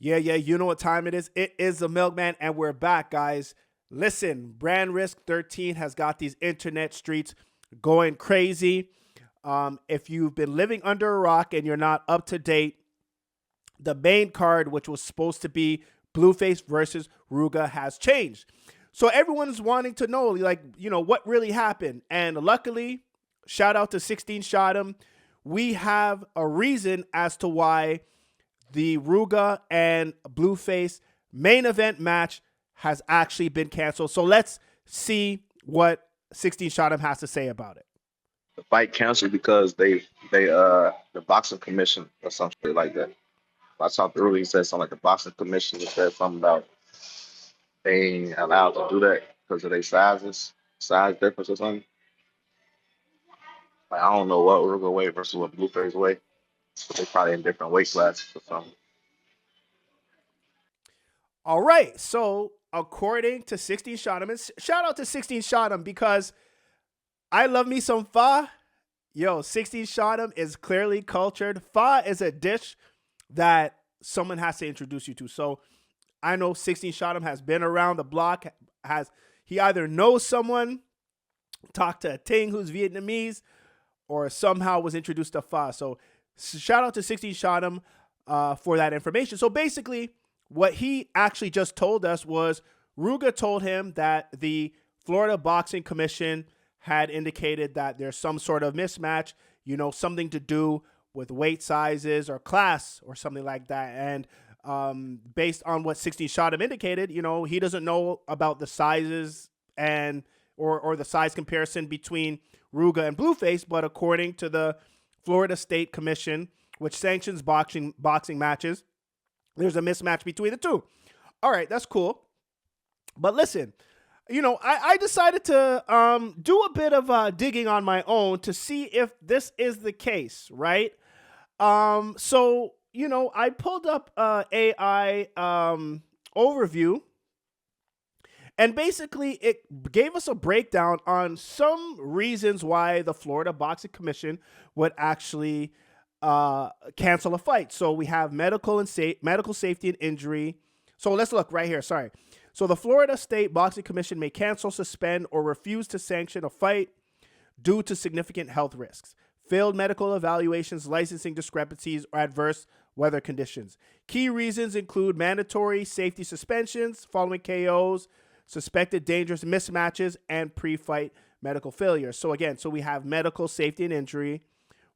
Yeah, you know what time it is. It is the Milkman, and we're back, guys. Listen, BrandRisk 13 has got these internet streets going crazy. If you've been living under a rock and you're not up to date, the main card, which was supposed to be Blueface versus Rooga, has changed. So everyone's wanting to know, like, what really happened. And luckily, shout out to 16ShotEm, we have a reason as to why the Rooga and Blueface main event match has actually been canceled. So let's see what 16ShotEm has to say about it. The fight canceled because the boxing commission or something like that. I talked earlier, he said something like the boxing commission said something about they ain't allowed to do that because of their size difference or something. Like, I don't know what Uruguay way versus what Blueface way. So they probably in different weight classes or something. All right. So according to 16ShotEm, and shout out to 16ShotEm because I love me some pho. Yo, 16ShotEm is clearly cultured. Pho is a dish that someone has to introduce you to. So I know 16ShotEm has been around the block. He either knows someone, talked to a Ting who's Vietnamese, or somehow was introduced to pho. So shout out to 16ShotEm for that information. So basically, what he actually just told us was Rooga told him that the Florida Boxing Commission had indicated that there's some sort of mismatch, something to do with weight sizes or class or something like that. And based on what 16ShotEm indicated, he doesn't know about the sizes and or the size comparison between Rooga and Blueface, but according to the Florida State Commission, which sanctions boxing matches, there's a mismatch between the two. All right, that's cool. But listen, I decided to do a bit of digging on my own to see if this is the case, right? So, I pulled up AI overview, and basically it gave us a breakdown on some reasons why the Florida Boxing Commission would actually cancel a fight. So we have medical safety and injury. So let's look right here. Sorry. So the Florida State Boxing Commission may cancel, suspend, or refuse to sanction a fight due to significant health risks, failed medical evaluations, licensing discrepancies, or adverse weather conditions. Key reasons include mandatory safety suspensions following KOs, suspected dangerous mismatches, and pre-fight medical failure. So again, we have medical safety and injury,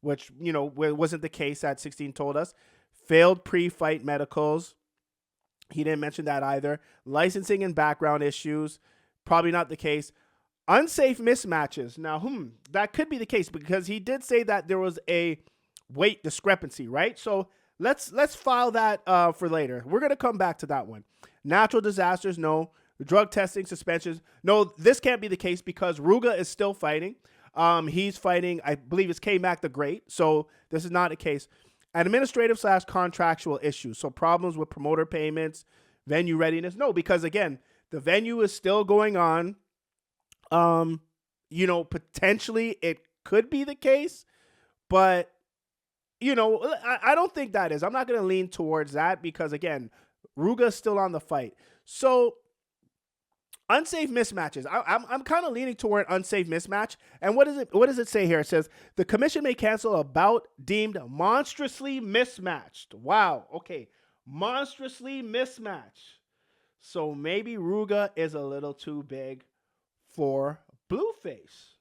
which, wasn't the case that 16 told us. Failed pre-fight medicals. He didn't mention that either. Licensing and background issues. Probably not the case. Unsafe mismatches. Now, that could be the case because he did say that there was a weight discrepancy, right? So let's file that for later. We're going to come back to that one. Natural disasters, no. Drug testing, suspensions. No, this can't be the case because Rooga is still fighting. He's fighting, I believe it's K-Mac the Great. So this is not a case. Administrative/contractual issues. So problems with promoter payments, venue readiness. No, because again, the venue is still going on. Potentially it could be the case, but I don't think that is. I'm not going to lean towards that because again, Rooga is still on the fight. So unsafe mismatches. I'm kind of leaning toward unsafe mismatch. And what does it say here? It says the commission may cancel a bout deemed monstrously mismatched. Wow. Okay. Monstrously mismatched. So maybe Rooga is a little too big for Blueface.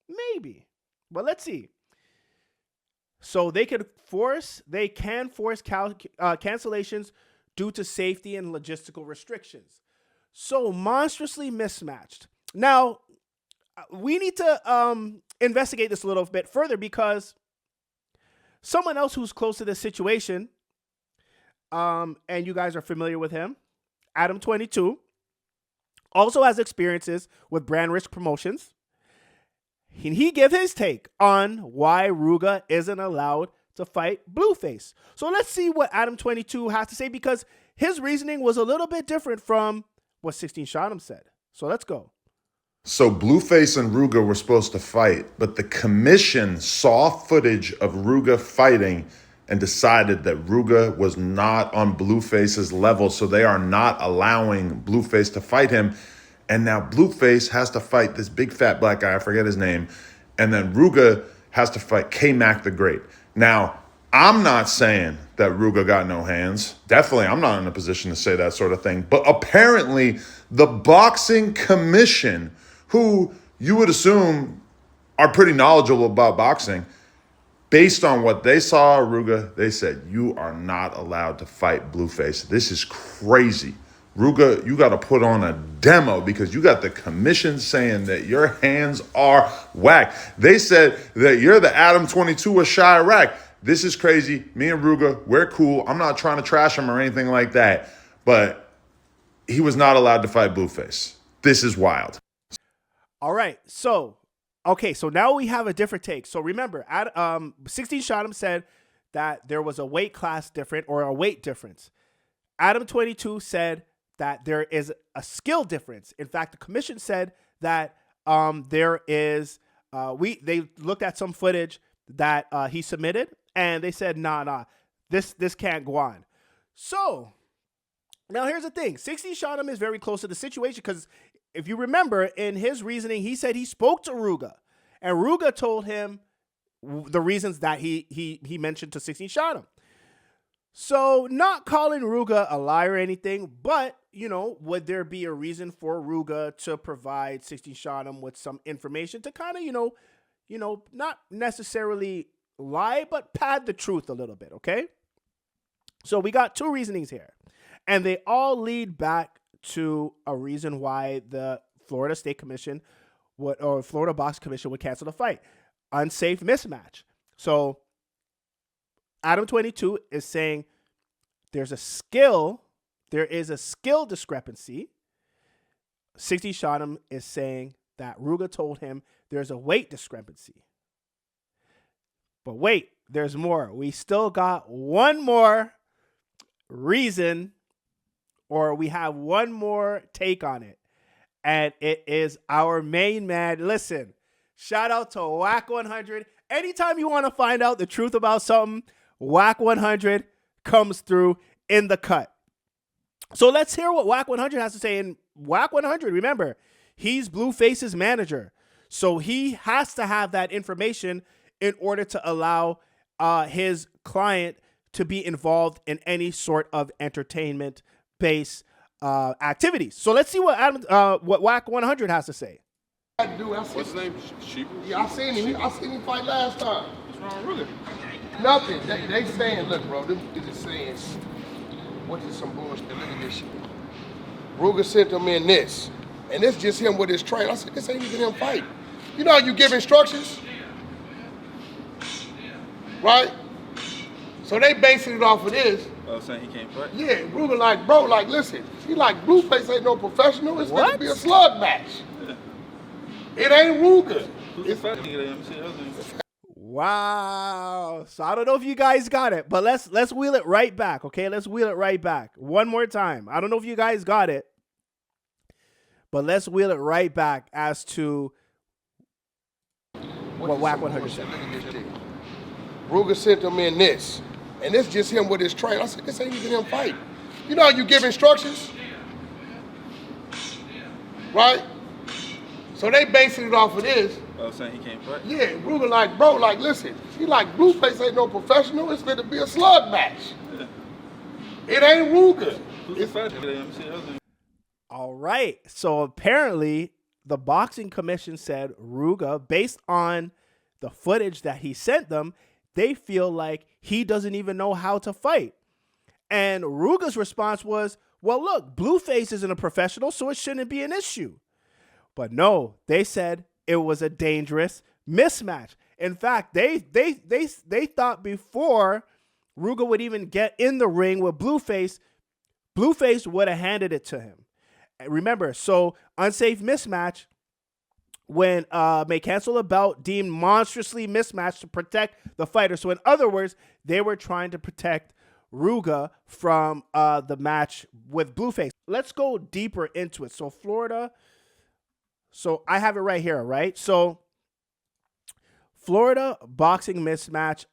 Maybe. But let's see. So they can force cancellations due to safety and logistical restrictions. So monstrously mismatched. Now, we need to investigate this a little bit further because someone else who's close to this situation, and you guys are familiar with him, Adam22, also has experiences with BrandRisk promotions. He gave his take on why Rooga isn't allowed to fight Blueface. So let's see what Adam22 has to say because his reasoning was a little bit different from what 16ShotEm said. So let's go. So Blueface and Rooga were supposed to fight, but the commission saw footage of Rooga fighting and decided that Rooga was not on Blueface's level, so they are not allowing Blueface to fight him. And now Blueface has to fight this big fat black guy, I forget his name, and then Rooga has to fight K-Mac the Great. Now, I'm not saying that Rooga got no hands. Definitely, I'm not in a position to say that sort of thing. But apparently, the Boxing Commission, who you would assume are pretty knowledgeable about boxing, based on what they saw, Rooga, they said, you are not allowed to fight Blueface. This is crazy. Rooga, you got to put on a demo because you got the commission saying that your hands are whack. They said that you're the Adam22 of Chirac. This is crazy. Me and Rooga, we're cool. I'm not trying to trash him or anything like that. But he was not allowed to fight Blueface. This is wild. All right. So, okay. So now we have a different take. So remember, 16ShotEm said that there was a weight class difference or a weight difference. Adam22 said that there is a skill difference. In fact, the commission said that there is, they looked at some footage that he submitted, and they said, nah, this can't go on. So now here's the thing. 16ShotEm is very close to the situation because if you remember in his reasoning, he said he spoke to Rooga, and Rooga told him the reasons that he mentioned to 16ShotEm. So not calling Rooga a liar or anything, but, you know, would there be a reason for Rooga to provide 16ShotEm with some information to kind of, you know, not necessarily lie, but pad the truth a little bit, okay? So we got two reasonings here, and they all lead back to a reason why the Florida State Commission or Florida Box Commission would cancel the fight. Unsafe mismatch. So Adam22 is saying there is a skill discrepancy. 16ShotEm is saying that Rooga told him there's a weight discrepancy. But wait, there's more. We still got one more reason, or we have one more take on it. And it is our main man. Listen, shout out to Wack100. Anytime you want to find out the truth about something, Wack100 comes through in the cut. So let's hear what Wack100 has to say. And Wack100, remember, he's Blueface's manager. So he has to have that information in order to allow his client to be involved in any sort of entertainment-based activities. So let's see what Wack100 has to say. What's his name? Sheep? Yeah, I seen him fight last time. What's wrong with Rooga? Nothing. They saying, look, bro, they just saying, what is some bullshit? Look at this shit. Rooga sent him in this. And this just him with his train. I said, this ain't even him fight. You know how you give instructions? Right? So they basing it off of this. Oh, saying he can't fight? Yeah, Rooga like, bro, like, listen, he like, Blueface ain't no professional. It's going to be a slug match. It ain't Rooga. Who's the fighting? Wow. So I don't know if you guys got it, but let's wheel it right back, okay? Let's wheel it right back. One more time. I don't know if you guys got it, but let's wheel it right back as to what Wack100 said. Rooga sent him in this. And this just him with his train. I said, this ain't even him fight. You know how you give instructions? Right? So they basing it off of this. Oh, saying he can't fight? Yeah, Rooga like, bro, like, listen, he like, Blueface ain't no professional. It's going to be a slug match. It ain't Rooga. Who's the fighting? All right. So apparently the boxing commission said Rooga, based on the footage that he sent them, they feel like he doesn't even know how to fight. And Rooga's response was, well, look, Blueface isn't a professional, so it shouldn't be an issue. But no, they said it was a dangerous mismatch. In fact, they thought before Rooga would even get in the ring with Blueface, Blueface would have handed it to him. Remember, so unsafe mismatch, when may cancel a bout deemed monstrously mismatched to protect the fighter. So in other words, they were trying to protect Rooga from the match with Blueface. Let's go deeper into it. So Florida, so I have it right here, right? So Florida boxing mismatch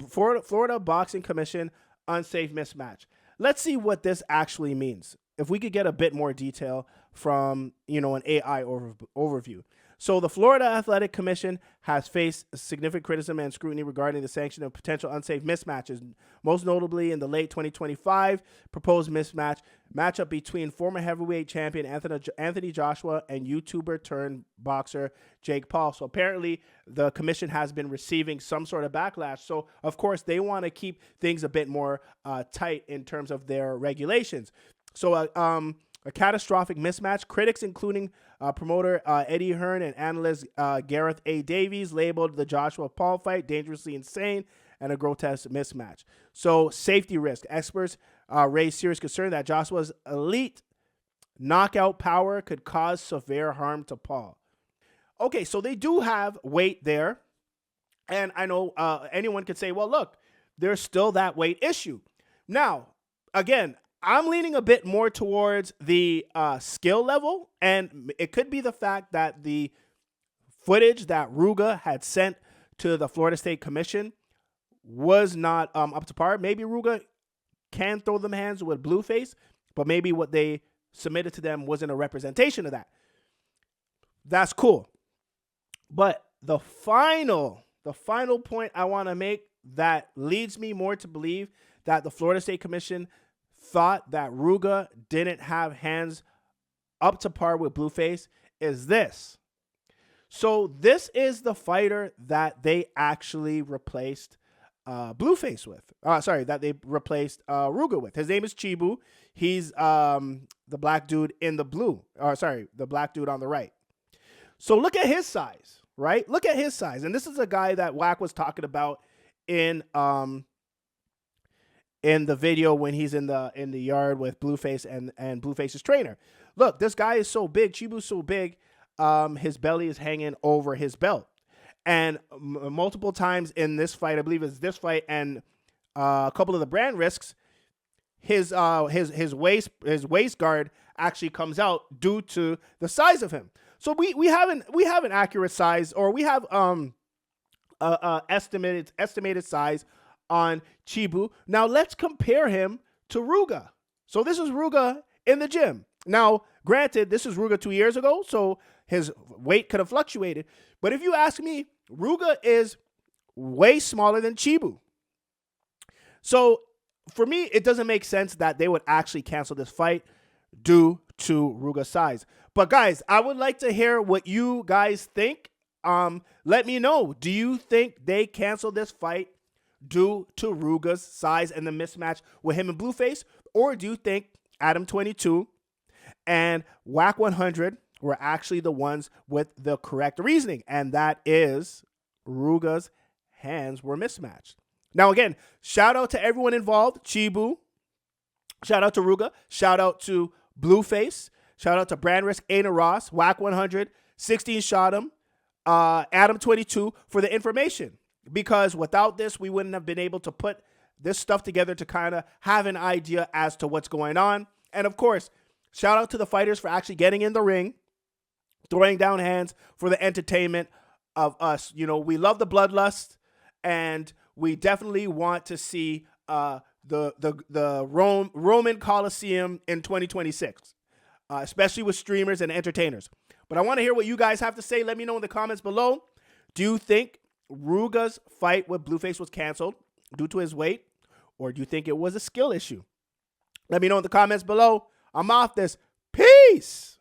Florida Boxing Commission unsafe mismatch. Let's see what this actually means. If we could get a bit more detail from, an AI overview. So the Florida Athletic Commission has faced significant criticism and scrutiny regarding the sanction of potential unsafe mismatches, most notably in the late 2025 proposed matchup between former heavyweight champion Anthony Joshua and YouTuber turned boxer Jake Paul. So apparently the commission has been receiving some sort of backlash. So of course they want to keep things a bit more tight in terms of their regulations. So a catastrophic mismatch. Critics, including promoter Eddie Hearn and analyst Gareth A. Davies, labeled the Joshua Paul fight dangerously insane and a grotesque mismatch. So safety risk. Experts raised serious concern that Joshua's elite knockout power could cause severe harm to Paul. Okay, so they do have weight there. And I know anyone could say, well, look, there's still that weight issue. Now, again, I'm leaning a bit more towards the skill level, and it could be the fact that the footage that Rooga had sent to the Florida State Commission was not up to par. Maybe Rooga can throw them hands with Blueface, but maybe what they submitted to them wasn't a representation of that. That's cool. But the final point I want to make that leads me more to believe that the Florida State Commission thought that Rooga didn't have hands up to par with Blueface is this. So this is the fighter that they actually replaced Blueface with. That they replaced Rooga with. His name is Chibu. He's the black dude in the blue. The black dude on the right. So look at his size, right? Look at his size. And this is a guy that Wack was talking about in the video when he's in the yard with Blueface and Blueface's trainer. Look, this guy is so big. Chibu's so big. His belly is hanging over his belt. And multiple times in this fight, I believe it's this fight and a couple of the BrandRisks, his waist guard actually comes out due to the size of him. So we have an accurate size, or we have estimated size on Chibu. Now let's compare him to Rooga. So this is Rooga in the gym. Now, granted, this is Rooga 2 years ago, so his weight could have fluctuated. But if you ask me, Rooga is way smaller than Chibu. So for me, it doesn't make sense that they would actually cancel this fight due to Rooga's size. But guys, I would like to hear what you guys think. Let me know. Do you think they canceled this fight due to Rooga's size and the mismatch with him and Blueface? Or do you think Adam22 and Wack100 were actually the ones with the correct reasoning? And that is Rooga's hands were mismatched. Now, again, shout out to everyone involved. Chibu, shout out to Rooga, shout out to Blueface, shout out to BrandRisk, Adin Ross, Wack100, 16ShotEm, Adam22 for the information. Because without this, we wouldn't have been able to put this stuff together to kind of have an idea as to what's going on. And of course, shout out to the fighters for actually getting in the ring, throwing down hands for the entertainment of us. You know, we love the bloodlust, and we definitely want to see the Roman Coliseum in 2026, especially with streamers and entertainers. But I want to hear what you guys have to say. Let me know in the comments below. Do you think Rooga's fight with Blueface was canceled due to his weight, or do you think it was a skill issue? Let me know in the comments below. I'm off this. Peace.